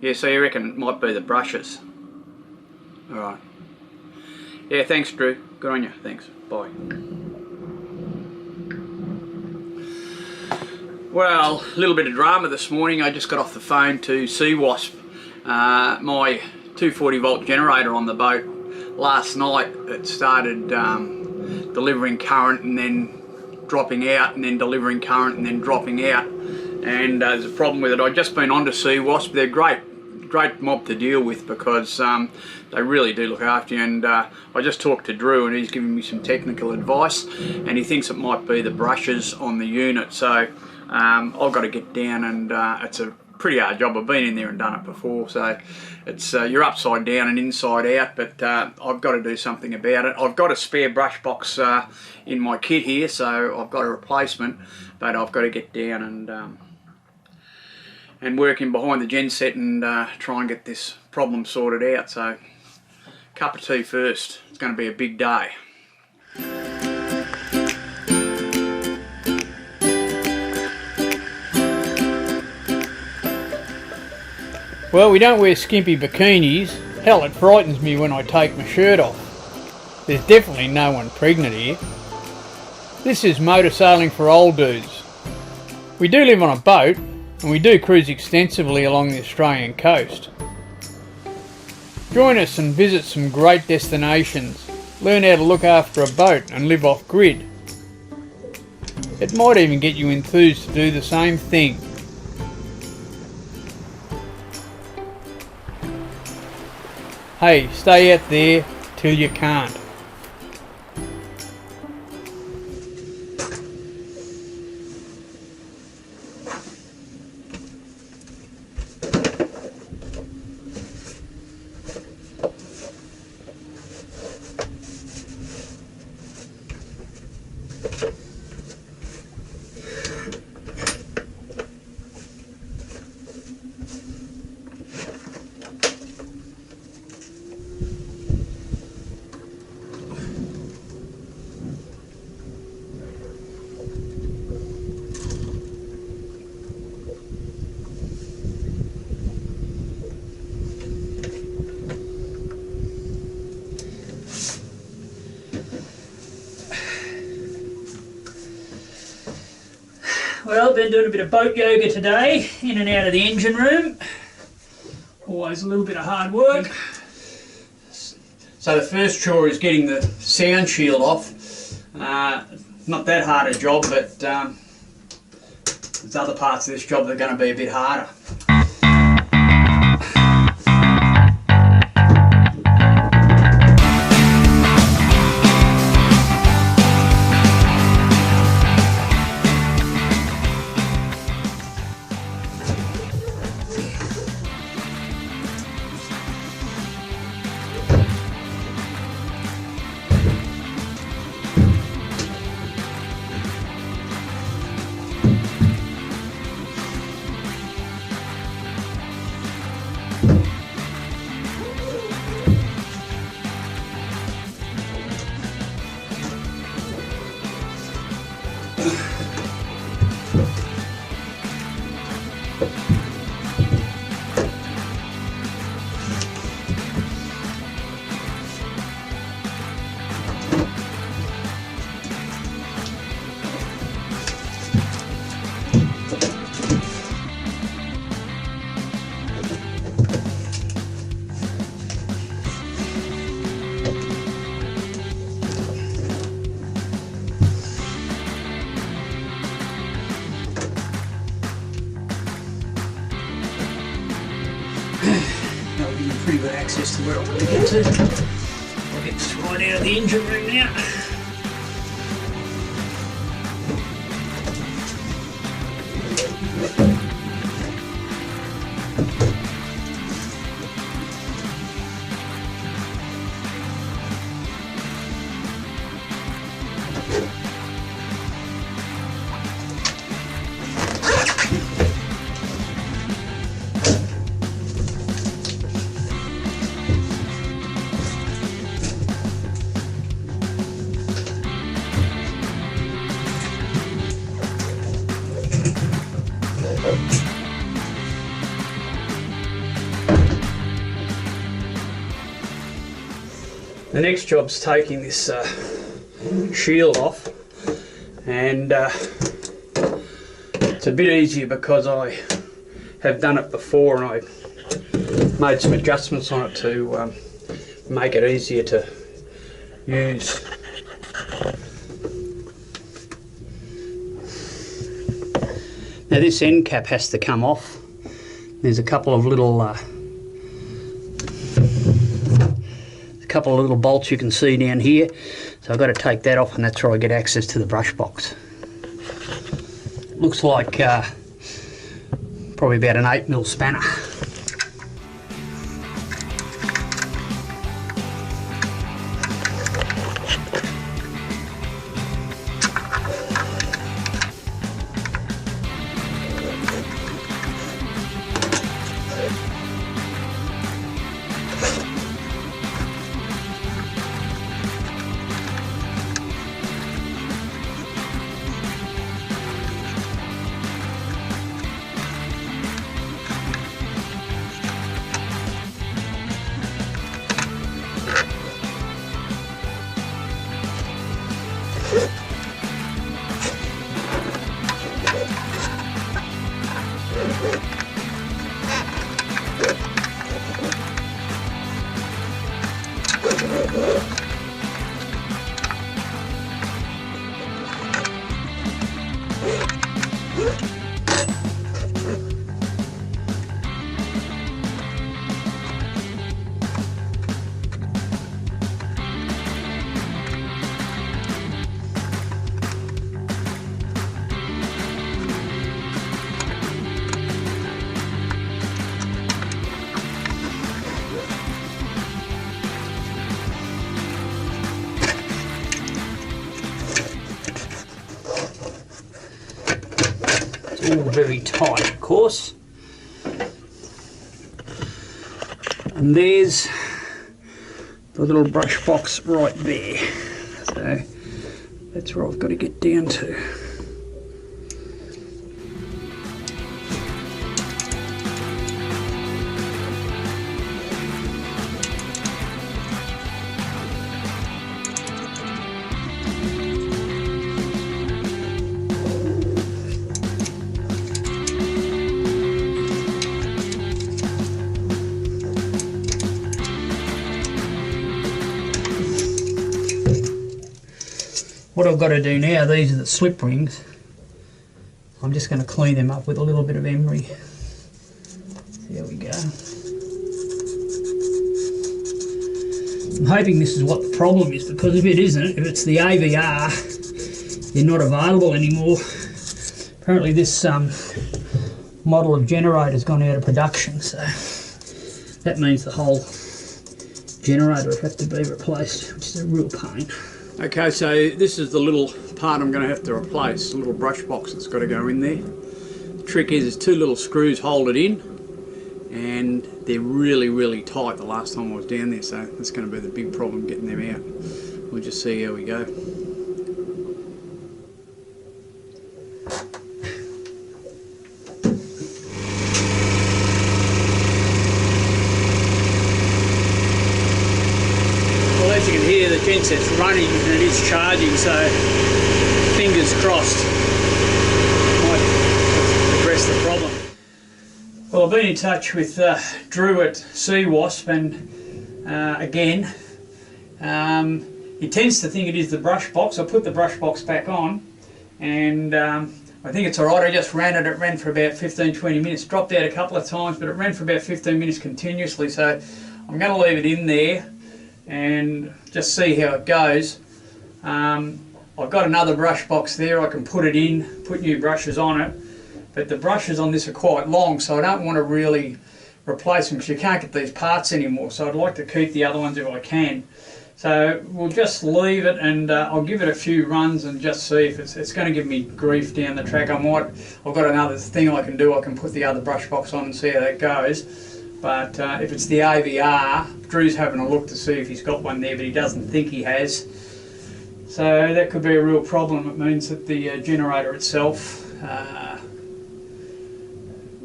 Yeah, so you reckon it might be the brushes? Alright. Yeah, thanks Drew. Good on you. Thanks. Bye. Well, a little bit of drama this morning. I just got off the phone to Sea Wasp. My 240 volt generator on the boat last night, it started delivering current and then dropping out, and then delivering current and then dropping out, and there's a problem with it. I've just been on to Sea Wasp. They're great mob to deal with because they really do look after you, and I just talked to Drew and he's giving me some technical advice, and he thinks it might be the brushes on the unit. So I've got to get down, and it's a pretty hard job. I've been in there and done it before, so it's you're upside down and inside out, but I've got to do something about it. I've got a spare brush box in my kit here, so I've got a replacement, but I've got to get down and work in behind the gen set and try and get this problem sorted out. So cup of tea first. It's going to be a big day. Well, we don't wear skimpy bikinis. Hell, it frightens me when I take my shirt off. There's definitely no one pregnant here. This is motor sailing for old dudes. We do live on a boat, and we do cruise extensively along the Australian coast. Join us and visit some great destinations. Learn how to look after a boat and live off grid. It might even get you enthused to do the same thing. Hey, stay out there till you can't. Well, been doing a bit of boat yoga today, in and out of the engine room. Always a little bit of hard work. So the first chore is getting the sound shield off. Not that hard a job, but there's other parts of this job that are going to be a bit harder. That'll give me pretty good access to where I want to get to. I'll get right out of the engine room now. The next job's taking this shield off, and it's a bit easier because I have done it before and I made some adjustments on it to make it easier to use. Now this end cap has to come off. There's a couple of little bolts you can see down here, so I've got to take that off, and that's where I get access to the brush box. Looks like probably about an 8mm spanner. All very tight, of course. And there's the little brush box right there. So that's where I've got to get down to. What I've got to do now, these are the slip rings. I'm just going to clean them up with a little bit of emery. There we go. I'm hoping this is what the problem is, because if it isn't, if it's the AVR, they're not available anymore. Apparently this model of generator's gone out of production, so that means the whole generator would have to be replaced, which is a real pain. Okay, so this is the little part I'm going to have to replace, the little brush box that's got to go in there. The trick is, there's two little screws hold it in, and they're really, really tight the last time I was down there, so that's going to be the big problem getting them out. We'll just see how we go. As you can hear, the genset's running and it is charging, so fingers crossed might address the problem. Well, I've been in touch with Drew at CWASP, and again, he tends to think it is the brush box. I put the brush box back on, and I think it's alright. I just ran it. It ran for about 15-20 minutes, dropped out a couple of times, but it ran for about 15 minutes continuously, so I'm going to leave it in there and just see how it goes. I've got another brush box there. I can put it in, put new brushes on it, but the brushes on this are quite long, so I don't want to really replace them because you can't get these parts anymore, so I'd like to keep the other ones if I can. So we'll just leave it, and I'll give it a few runs and just see if it's going to give me grief down the track. I've got another thing I can do. I can put the other brush box on and see how that goes. But if it's the AVR, Drew's having a look to see if he's got one there, but he doesn't think he has. So that could be a real problem. It means that the generator itself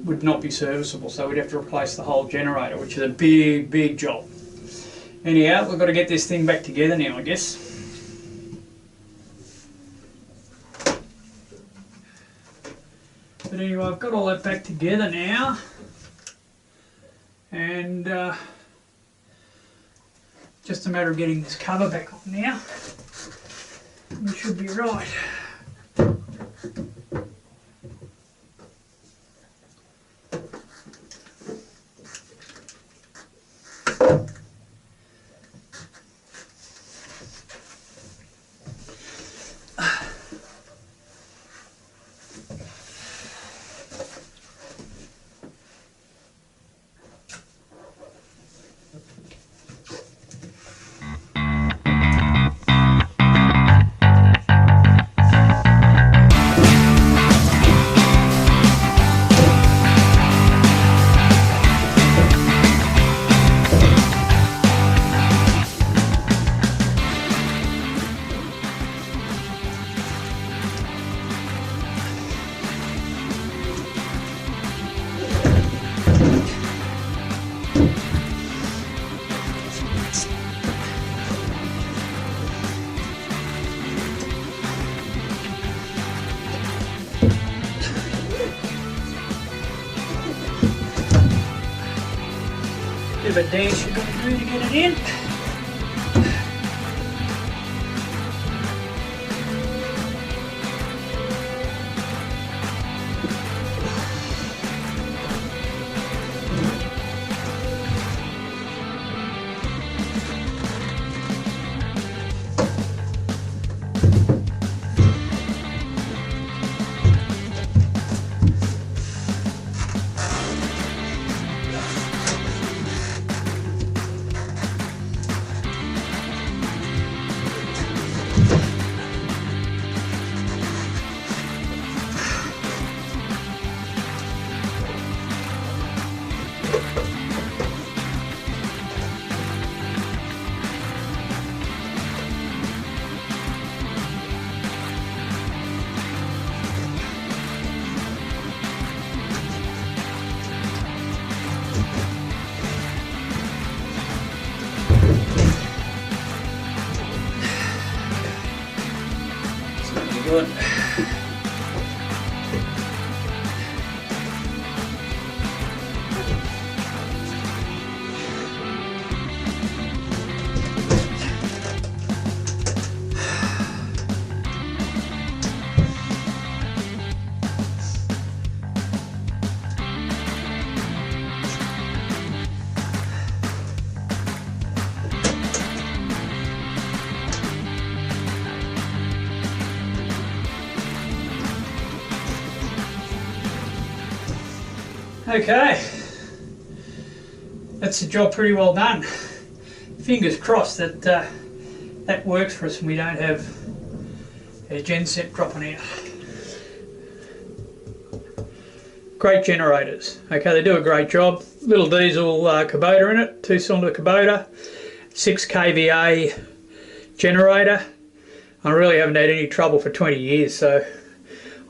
would not be serviceable, so we'd have to replace the whole generator, which is a big, big job. Anyhow, we've got to get this thing back together now, I guess. But anyway, I've got all that back together now, and just a matter of getting this cover back on now. We should be right. Bit of a dance you've got to do to get it in. Good. Okay, that's the job pretty well done. Fingers crossed that that works for us and we don't have our genset dropping out. Great generators. Okay, they do a great job. Little diesel Kubota in it, 2-cylinder Kubota, 6 kVA generator. I really haven't had any trouble for 20 years, so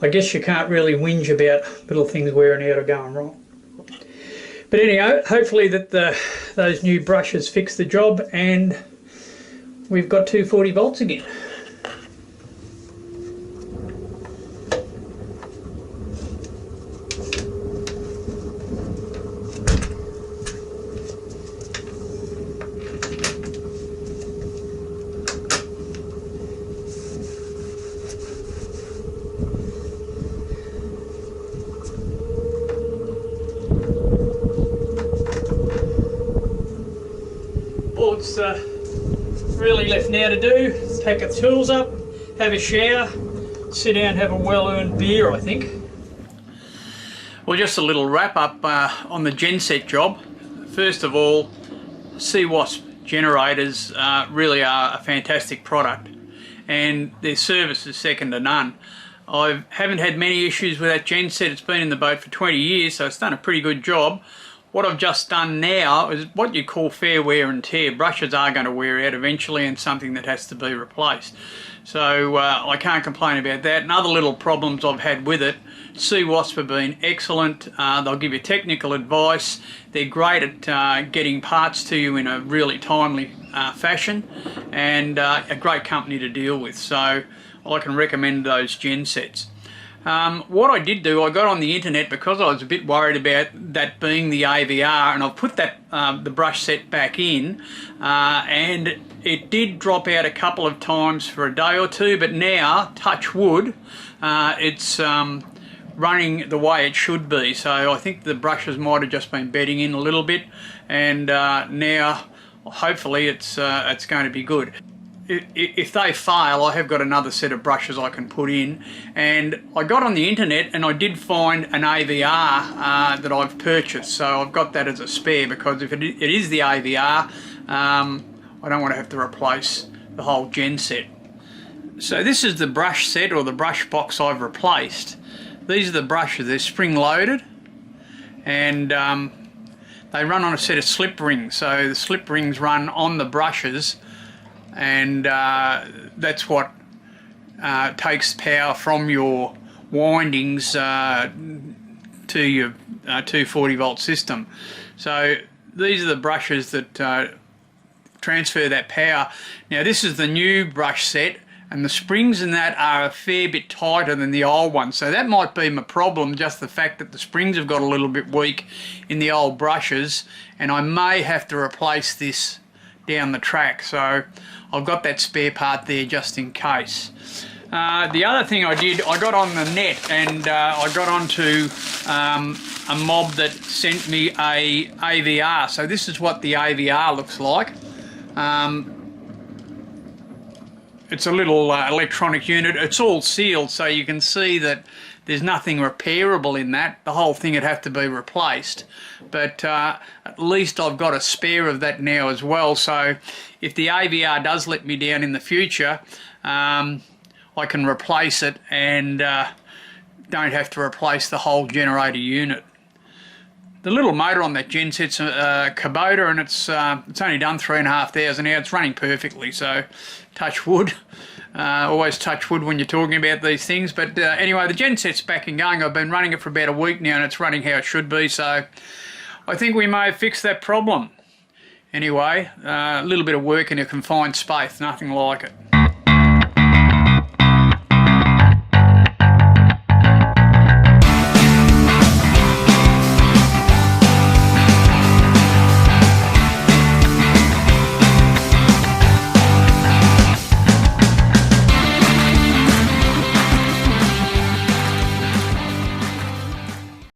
I guess you can't really whinge about little things wearing out or going wrong. But anyhow, hopefully that those new brushes fix the job and we've got 240 volts again. All it's really left now to do is pack the tools up, have a shower, sit down, have a well-earned beer, I think. Well, just a little wrap up on the genset job. First of all, CWASP generators really are a fantastic product and their service is second to none. I haven't had many issues with that genset. It's been in the boat for 20 years, so it's done a pretty good job. What I've just done now is what you call fair wear and tear. Brushes are going to wear out eventually and something that has to be replaced. So I can't complain about that. And other little problems I've had with it, Sea Wasp have been excellent. They'll give you technical advice. They're great at getting parts to you in a really timely fashion, and a great company to deal with. So I can recommend those gen sets. What I did do, I got on the internet because I was a bit worried about that being the AVR, and I've put that the brush set back in, and it did drop out a couple of times for a day or two, but now, touch wood, it's running the way it should be. So I think the brushes might have just been bedding in a little bit, and now hopefully it's going to be good. If they fail, I have got another set of brushes I can put in, and I got on the internet and I did find an AVR that I've purchased, so I've got that as a spare, because if it is the AVR, I don't want to have to replace the whole gen set. So this is the brush set, or the brush box I've replaced. These are the brushes. They're spring loaded, and they run on a set of slip rings, so the slip rings run on the brushes, and that's what takes power from your windings to your 240 volt system. So these are the brushes that transfer that power. Now this is the new brush set, and the springs in that are a fair bit tighter than the old one, so that might be my problem, just the fact that the springs have got a little bit weak in the old brushes, and I may have to replace this down the track, so I've got that spare part there just in case. The other thing I did, I got on the net, and I got onto a mob that sent me a AVR. So this is what the AVR looks like. It's a little electronic unit. It's all sealed, so you can see that there's nothing repairable in that. The whole thing would have to be replaced. But at least I've got a spare of that now as well, so if the AVR does let me down in the future, I can replace it and don't have to replace the whole generator unit. The little motor on that gen set's a Kubota, and it's only done 3,500 now. It's running perfectly, so touch wood. Always touch wood when you're talking about these things. But anyway, the gen set's back and going. I've been running it for about a week now, and it's running how it should be, so I think we may have fixed that problem. Anyway, a little bit of work in a confined space, nothing like it.